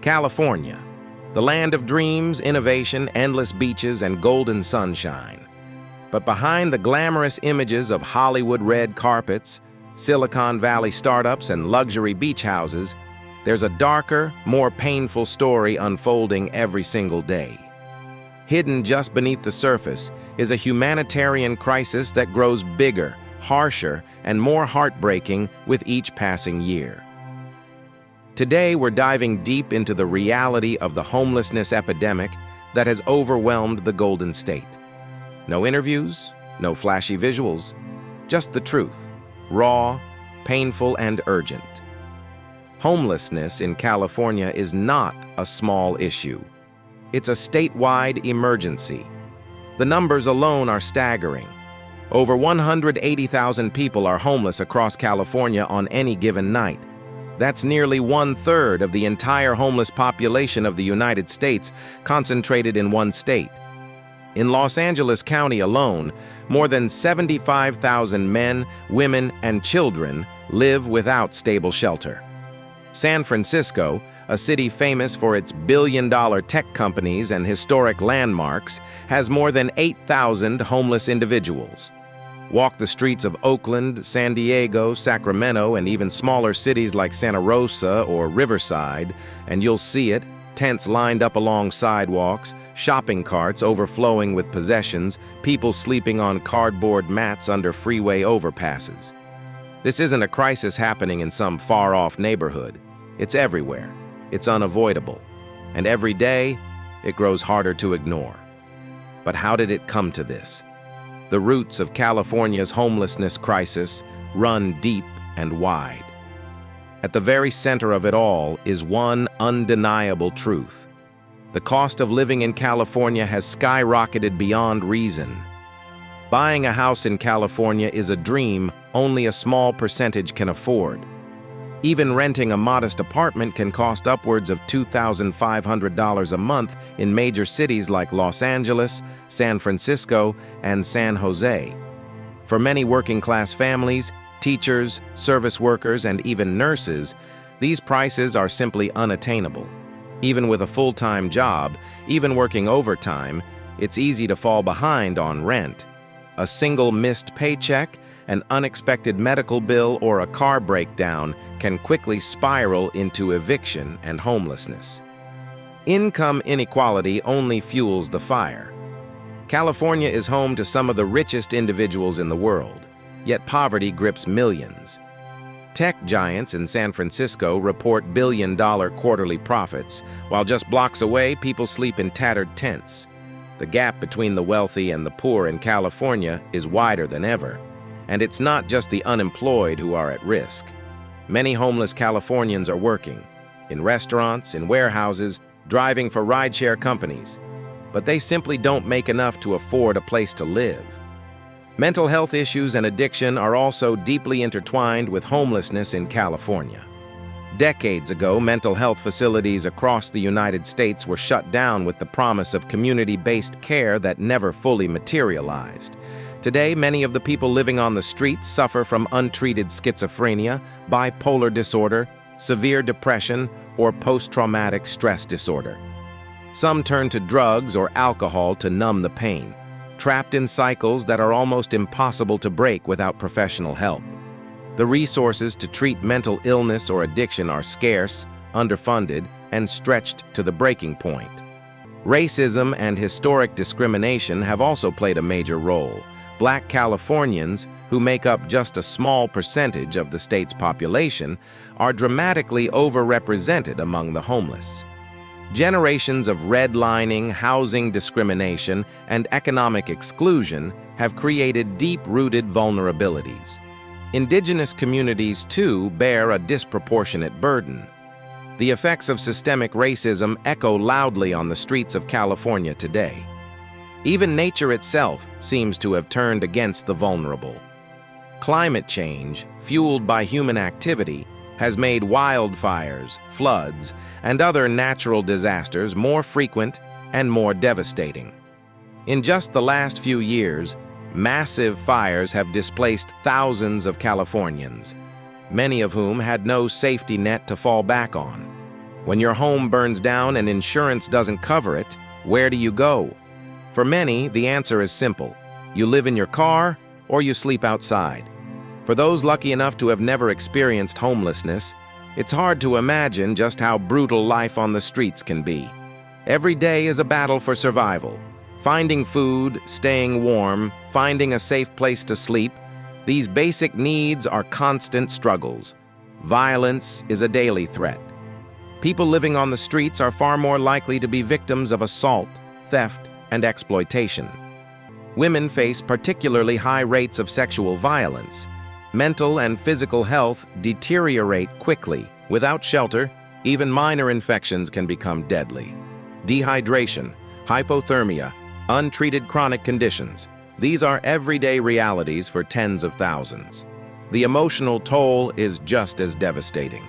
California, the land of dreams, innovation, endless beaches, and golden sunshine. But behind the glamorous images of Hollywood red carpets, Silicon Valley startups, and luxury beach houses, there's a darker, more painful story unfolding every single day. Hidden just beneath the surface is a humanitarian crisis that grows bigger, harsher, and more heartbreaking with each passing year. Today, we're diving deep into the reality of the homelessness epidemic that has overwhelmed the Golden State. No interviews, no flashy visuals, just the truth, raw, painful, and urgent. Homelessness in California is not a small issue. It's a statewide emergency. The numbers alone are staggering. Over 180,000 people are homeless across California on any given night. That's nearly 1/3 of the entire homeless population of the United States concentrated in one state. In Los Angeles County alone, more than 75,000 men, women, and children live without stable shelter. San Francisco, a city famous for its billion-dollar tech companies and historic landmarks, has more than 8,000 homeless individuals. Walk the streets of Oakland, San Diego, Sacramento, and even smaller cities like Santa Rosa or Riverside, and you'll see it, tents lined up along sidewalks, shopping carts overflowing with possessions, people sleeping on cardboard mats under freeway overpasses. This isn't a crisis happening in some far-off neighborhood. It's everywhere. It's unavoidable. And every day, it grows harder to ignore. But how did it come to this? The roots of California's homelessness crisis run deep and wide. At the very center of it all is one undeniable truth. The cost of living in California has skyrocketed beyond reason. Buying a house in California is a dream only a small percentage can afford. Even renting a modest apartment can cost upwards of $2,500 a month in major cities like Los Angeles, San Francisco, and San Jose. For many working-class families, teachers, service workers, and even nurses, these prices are simply unattainable. Even with a full-time job, even working overtime, it's easy to fall behind on rent. A single missed paycheck, an unexpected medical bill, or a car breakdown can quickly spiral into eviction and homelessness. Income inequality only fuels the fire. California is home to some of the richest individuals in the world, yet poverty grips millions. Tech giants in San Francisco report billion-dollar quarterly profits, while just blocks away, people sleep in tattered tents. The gap between the wealthy and the poor in California is wider than ever. And it's not just the unemployed who are at risk. Many homeless Californians are working in restaurants, in warehouses, driving for rideshare companies, but they simply don't make enough to afford a place to live. Mental health issues and addiction are also deeply intertwined with homelessness in California. Decades ago, mental health facilities across the United States were shut down with the promise of community-based care that never fully materialized. Today, many of the people living on the streets suffer from untreated schizophrenia, bipolar disorder, severe depression, or post-traumatic stress disorder. Some turn to drugs or alcohol to numb the pain, trapped in cycles that are almost impossible to break without professional help. The resources to treat mental illness or addiction are scarce, underfunded, and stretched to the breaking point. Racism and historic discrimination have also played a major role. Black Californians, who make up just a small percentage of the state's population, are dramatically overrepresented among the homeless. Generations of redlining, housing discrimination, and economic exclusion have created deep-rooted vulnerabilities. Indigenous communities, too, bear a disproportionate burden. The effects of systemic racism echo loudly on the streets of California today. Even nature itself seems to have turned against the vulnerable. Climate change, fueled by human activity, has made wildfires, floods, and other natural disasters more frequent and more devastating. In just the last few years, massive fires have displaced thousands of Californians, many of whom had no safety net to fall back on. When your home burns down and insurance doesn't cover it, where do you go? For many, the answer is simple. You live in your car or you sleep outside. For those lucky enough to have never experienced homelessness, it's hard to imagine just how brutal life on the streets can be. Every day is a battle for survival. Finding food, staying warm, finding a safe place to sleep, these basic needs are constant struggles. Violence is a daily threat. People living on the streets are far more likely to be victims of assault, theft, and exploitation. Women face particularly high rates of sexual violence. Mental and physical health deteriorate quickly. Without shelter, even minor infections can become deadly. Dehydration, hypothermia, untreated chronic conditions. These are everyday realities for tens of thousands. The emotional toll is just as devastating.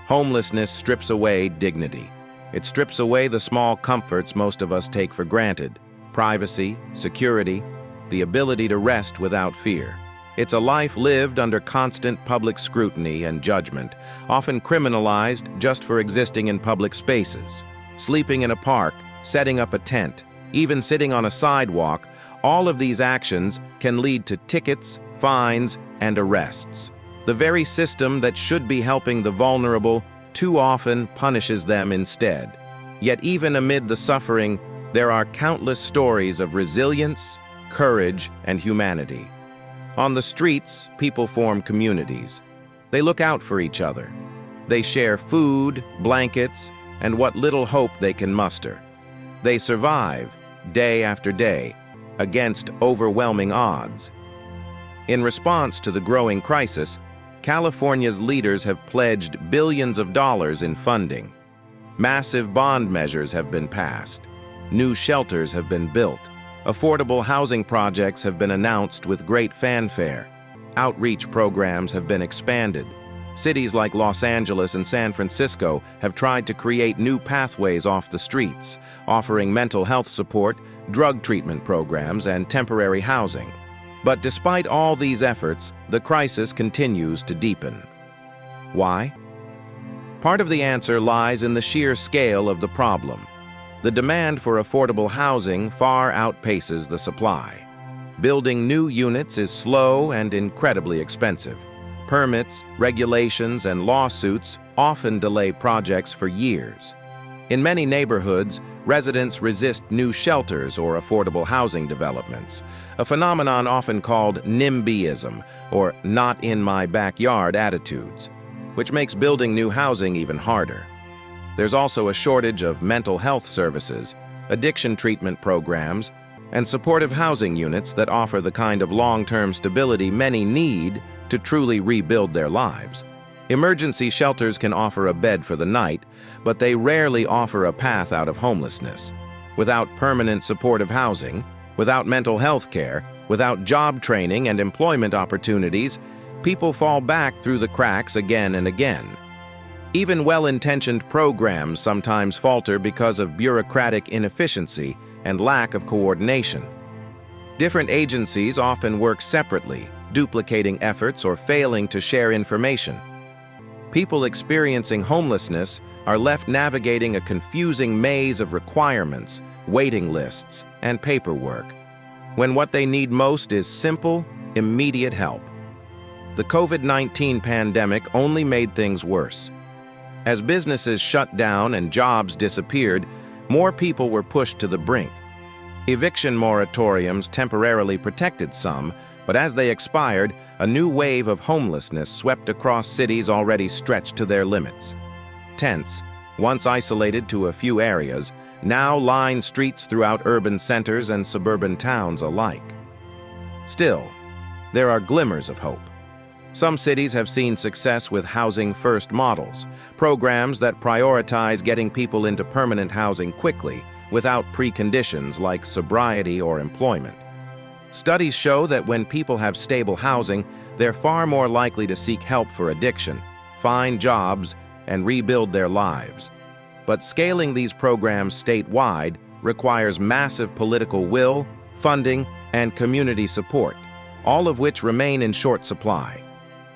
Homelessness strips away dignity. It strips away the small comforts most of us take for granted: privacy, security, the ability to rest without fear. It's a life lived under constant public scrutiny and judgment, often criminalized just for existing in public spaces. Sleeping in a park, setting up a tent, even sitting on a sidewalk, all of these actions can lead to tickets, fines, and arrests. The very system that should be helping the vulnerable too often punishes them instead. Yet even amid the suffering, there are countless stories of resilience, courage, and humanity. On the streets, people form communities. They look out for each other. They share food, blankets, and what little hope they can muster. They survive, day after day, against overwhelming odds. In response to the growing crisis, California's leaders have pledged billions of dollars in funding. Massive bond measures have been passed. New shelters have been built. Affordable housing projects have been announced with great fanfare. Outreach programs have been expanded. Cities like Los Angeles and San Francisco have tried to create new pathways off the streets, offering mental health support, drug treatment programs, and temporary housing. But despite all these efforts, the crisis continues to deepen. Why? Part of the answer lies in the sheer scale of the problem. The demand for affordable housing far outpaces the supply. Building new units is slow and incredibly expensive. Permits, regulations, and lawsuits often delay projects for years. In many neighborhoods, residents resist new shelters or affordable housing developments, a phenomenon often called NIMBYism, or not in my backyard attitudes, which makes building new housing even harder. There's also a shortage of mental health services, addiction treatment programs, and supportive housing units that offer the kind of long-term stability many need to truly rebuild their lives. Emergency shelters can offer a bed for the night, but they rarely offer a path out of homelessness. Without permanent supportive housing, without mental health care, without job training and employment opportunities, people fall back through the cracks again and again. Even well-intentioned programs sometimes falter because of bureaucratic inefficiency and lack of coordination. Different agencies often work separately, duplicating efforts or failing to share information. People experiencing homelessness are left navigating a confusing maze of requirements, waiting lists, and paperwork, when what they need most is simple, immediate help. The COVID-19 pandemic only made things worse. As businesses shut down and jobs disappeared, more people were pushed to the brink. Eviction moratoriums temporarily protected some, but as they expired, a new wave of homelessness swept across cities already stretched to their limits. Tents, once isolated to a few areas, now line streets throughout urban centers and suburban towns alike. Still, there are glimmers of hope. Some cities have seen success with housing first models, programs that prioritize getting people into permanent housing quickly, without preconditions like sobriety or employment. Studies show that when people have stable housing, they're far more likely to seek help for addiction, find jobs, and rebuild their lives. But scaling these programs statewide requires massive political will, funding, and community support, all of which remain in short supply.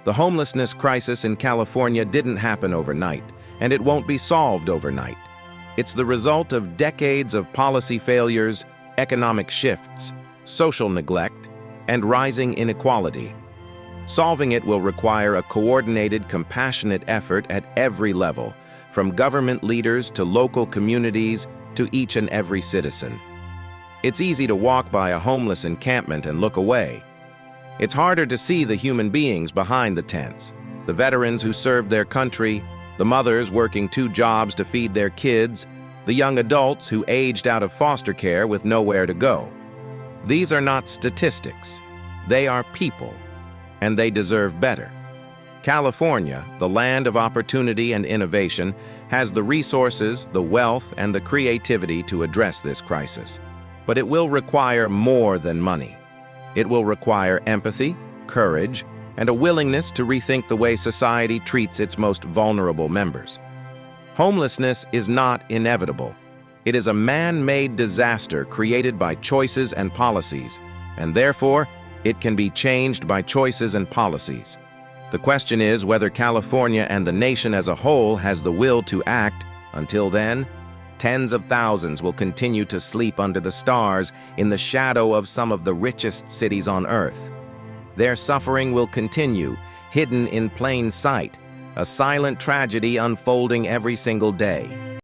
The homelessness crisis in California didn't happen overnight, and it won't be solved overnight. It's the result of decades of policy failures, economic shifts, social neglect, and rising inequality. Solving it will require a coordinated, compassionate effort at every level, from government leaders to local communities to each and every citizen. It's easy to walk by a homeless encampment and look away. It's harder to see the human beings behind the tents, the veterans who served their country, the mothers working 2 jobs to feed their kids, the young adults who aged out of foster care with nowhere to go. These are not statistics. They are people, and they deserve better. California, the land of opportunity and innovation, has the resources, the wealth, and the creativity to address this crisis. But it will require more than money. It will require empathy, courage, and a willingness to rethink the way society treats its most vulnerable members. Homelessness is not inevitable. It is a man-made disaster created by choices and policies, and therefore, it can be changed by choices and policies. The question is whether California and the nation as a whole has the will to act. Until then, tens of thousands will continue to sleep under the stars in the shadow of some of the richest cities on Earth. Their suffering will continue, hidden in plain sight, a silent tragedy unfolding every single day.